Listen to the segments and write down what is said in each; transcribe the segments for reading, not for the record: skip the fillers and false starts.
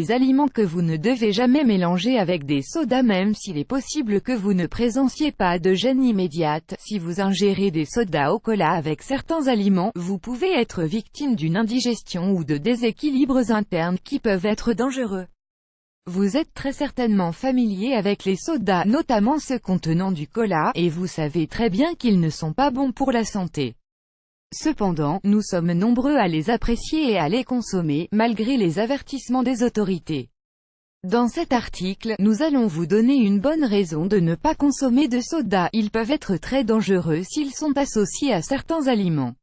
des aliments que vous ne devez jamais mélanger avec des sodas même s'il est possible que vous ne présentiez pas de gêne immédiate. Si vous ingérez des sodas au cola avec certains aliments, vous pouvez être victime d'une indigestion ou de déséquilibres internes qui peuvent être dangereux. Vous êtes très certainement familier avec les sodas, notamment ceux contenant du cola, et vous savez très bien qu'ils ne sont pas bons pour la santé. Cependant, nous sommes nombreux à les apprécier et à les consommer, malgré les avertissements des autorités. Dans cet article, nous allons vous donner une bonne raison de ne pas consommer de soda. Ils peuvent être très dangereux s'ils sont associés à certains aliments.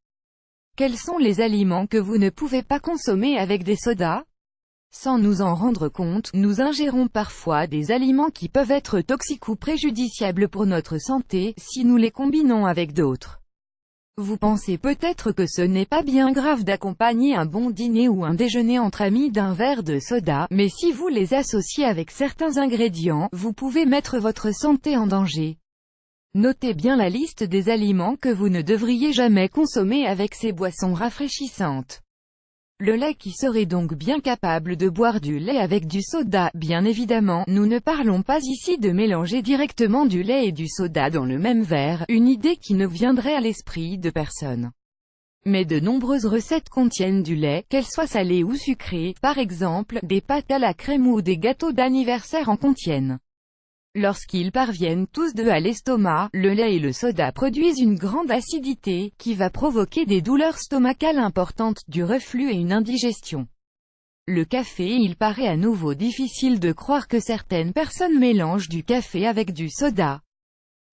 Quels sont les aliments que vous ne pouvez pas consommer avec des sodas? Sans nous en rendre compte, nous ingérons parfois des aliments qui peuvent être toxiques ou préjudiciables pour notre santé, si nous les combinons avec d'autres. Vous pensez peut-être que ce n'est pas bien grave d'accompagner un bon dîner ou un déjeuner entre amis d'un verre de soda, mais si vous les associez avec certains ingrédients, vous pouvez mettre votre santé en danger. Notez bien la liste des aliments que vous ne devriez jamais consommer avec ces boissons rafraîchissantes. Le lait qui serait donc bien capable de boire du lait avec du soda. Bien évidemment, nous ne parlons pas ici de mélanger directement du lait et du soda dans le même verre, une idée qui ne viendrait à l'esprit de personne. Mais de nombreuses recettes contiennent du lait, qu'elles soient salées ou sucrées, par exemple, des pâtes à la crème ou des gâteaux d'anniversaire en contiennent. Lorsqu'ils parviennent tous deux à l'estomac, le lait et le soda produisent une grande acidité, qui va provoquer des douleurs stomacales importantes, du reflux et une indigestion. Le café. Il paraît à nouveau difficile de croire que certaines personnes mélangent du café avec du soda.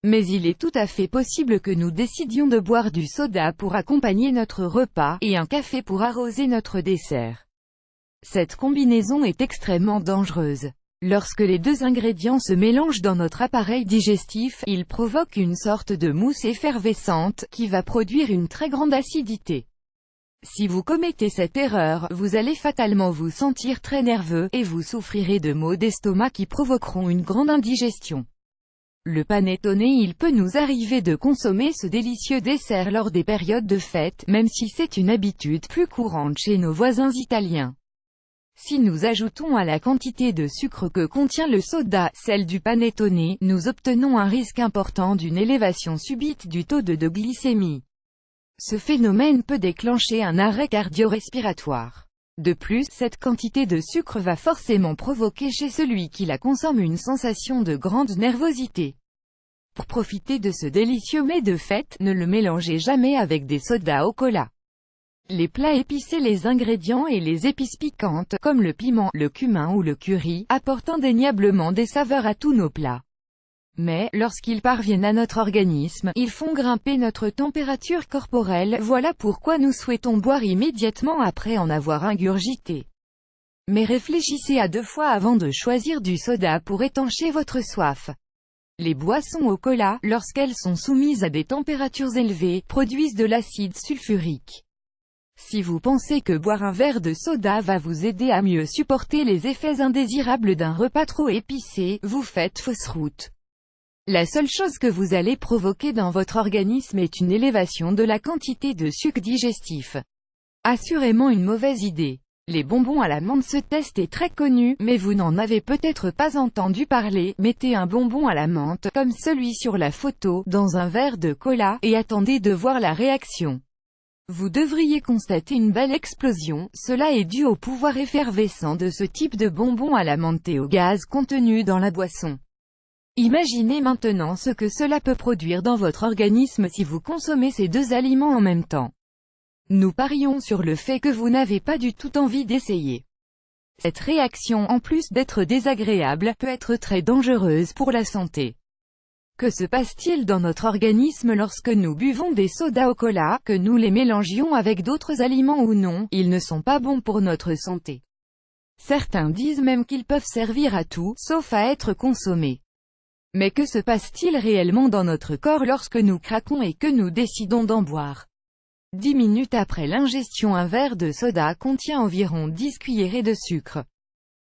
Mais il est tout à fait possible que nous décidions de boire du soda pour accompagner notre repas, et un café pour arroser notre dessert. Cette combinaison est extrêmement dangereuse. Lorsque les deux ingrédients se mélangent dans notre appareil digestif, ils provoquent une sorte de mousse effervescente, qui va produire une très grande acidité. Si vous commettez cette erreur, vous allez fatalement vous sentir très nerveux, et vous souffrirez de maux d'estomac qui provoqueront une grande indigestion. Le panettone. Il peut nous arriver de consommer ce délicieux dessert lors des périodes de fête, même si c'est une habitude plus courante chez nos voisins italiens. Si nous ajoutons à la quantité de sucre que contient le soda, celle du panettone, nous obtenons un risque important d'une élévation subite du taux de glycémie. Ce phénomène peut déclencher un arrêt cardio-respiratoire. De plus, cette quantité de sucre va forcément provoquer chez celui qui la consomme une sensation de grande nervosité. Pour profiter de ce délicieux mets de fête, ne le mélangez jamais avec des sodas au cola. Les plats épicés. Les ingrédients et les épices piquantes, comme le piment, le cumin ou le curry, apportent indéniablement des saveurs à tous nos plats. Mais, lorsqu'ils parviennent à notre organisme, ils font grimper notre température corporelle. Voilà pourquoi nous souhaitons boire immédiatement après en avoir ingurgité. Mais réfléchissez à deux fois avant de choisir du soda pour étancher votre soif. Les boissons au cola, lorsqu'elles sont soumises à des températures élevées, produisent de l'acide sulfurique. Si vous pensez que boire un verre de soda va vous aider à mieux supporter les effets indésirables d'un repas trop épicé, vous faites fausse route. La seule chose que vous allez provoquer dans votre organisme est une élévation de la quantité de sucre digestif. Assurément une mauvaise idée. Les bonbons à la menthe. Ce test est très connu, mais vous n'en avez peut-être pas entendu parler. Mettez un bonbon à la menthe, comme celui sur la photo, dans un verre de cola, et attendez de voir la réaction. Vous devriez constater une belle explosion. Cela est dû au pouvoir effervescent de ce type de bonbon à la menthe et au gaz contenu dans la boisson. Imaginez maintenant ce que cela peut produire dans votre organisme si vous consommez ces deux aliments en même temps. Nous parions sur le fait que vous n'avez pas du tout envie d'essayer. Cette réaction, en plus d'être désagréable, peut être très dangereuse pour la santé. Que se passe-t-il dans notre organisme lorsque nous buvons des sodas au cola, que nous les mélangions avec d'autres aliments ou non? Ils ne sont pas bons pour notre santé. Certains disent même qu'ils peuvent servir à tout, sauf à être consommés. Mais que se passe-t-il réellement dans notre corps lorsque nous craquons et que nous décidons d'en boire? 10 minutes après l'ingestion, un verre de soda contient environ 10 cuillerées de sucre.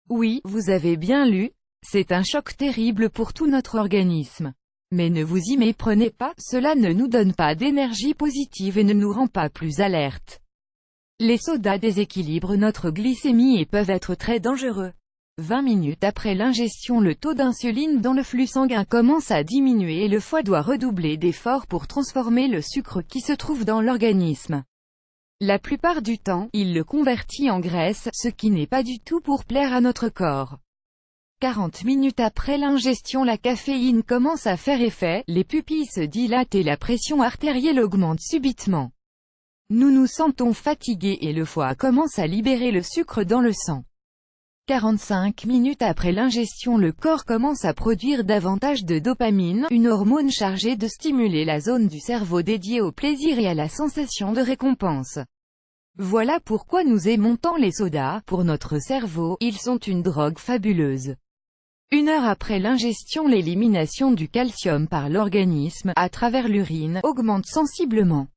Oui, vous avez bien lu, c'est un choc terrible pour tout notre organisme. Mais ne vous y méprenez pas, cela ne nous donne pas d'énergie positive et ne nous rend pas plus alertes. Les sodas déséquilibrent notre glycémie et peuvent être très dangereux. 20 minutes après l'ingestion, le taux d'insuline dans le flux sanguin commence à diminuer et le foie doit redoubler d'efforts pour transformer le sucre qui se trouve dans l'organisme. La plupart du temps, il le convertit en graisse, ce qui n'est pas du tout pour plaire à notre corps. 40 minutes après l'ingestion, la caféine commence à faire effet, les pupilles se dilatent et la pression artérielle augmente subitement. Nous nous sentons fatigués et le foie commence à libérer le sucre dans le sang. 45 minutes après l'ingestion, le corps commence à produire davantage de dopamine, une hormone chargée de stimuler la zone du cerveau dédiée au plaisir et à la sensation de récompense. Voilà pourquoi nous aimons tant les sodas. Pour notre cerveau, ils sont une drogue fabuleuse. 1 heure après l'ingestion, l'élimination du calcium par l'organisme, à travers l'urine, augmente sensiblement.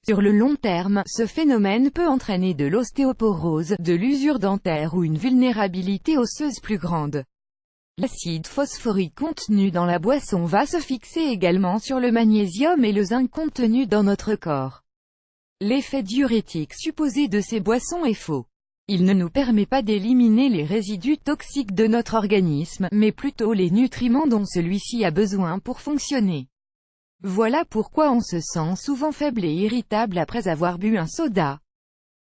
Sur le long terme, ce phénomène peut entraîner de l'ostéoporose, de l'usure dentaire ou une vulnérabilité osseuse plus grande. L'acide phosphorique contenu dans la boisson va se fixer également sur le magnésium et le zinc contenus dans notre corps. L'effet diurétique supposé de ces boissons est faux. Il ne nous permet pas d'éliminer les résidus toxiques de notre organisme, mais plutôt les nutriments dont celui-ci a besoin pour fonctionner. Voilà pourquoi on se sent souvent faible et irritable après avoir bu un soda.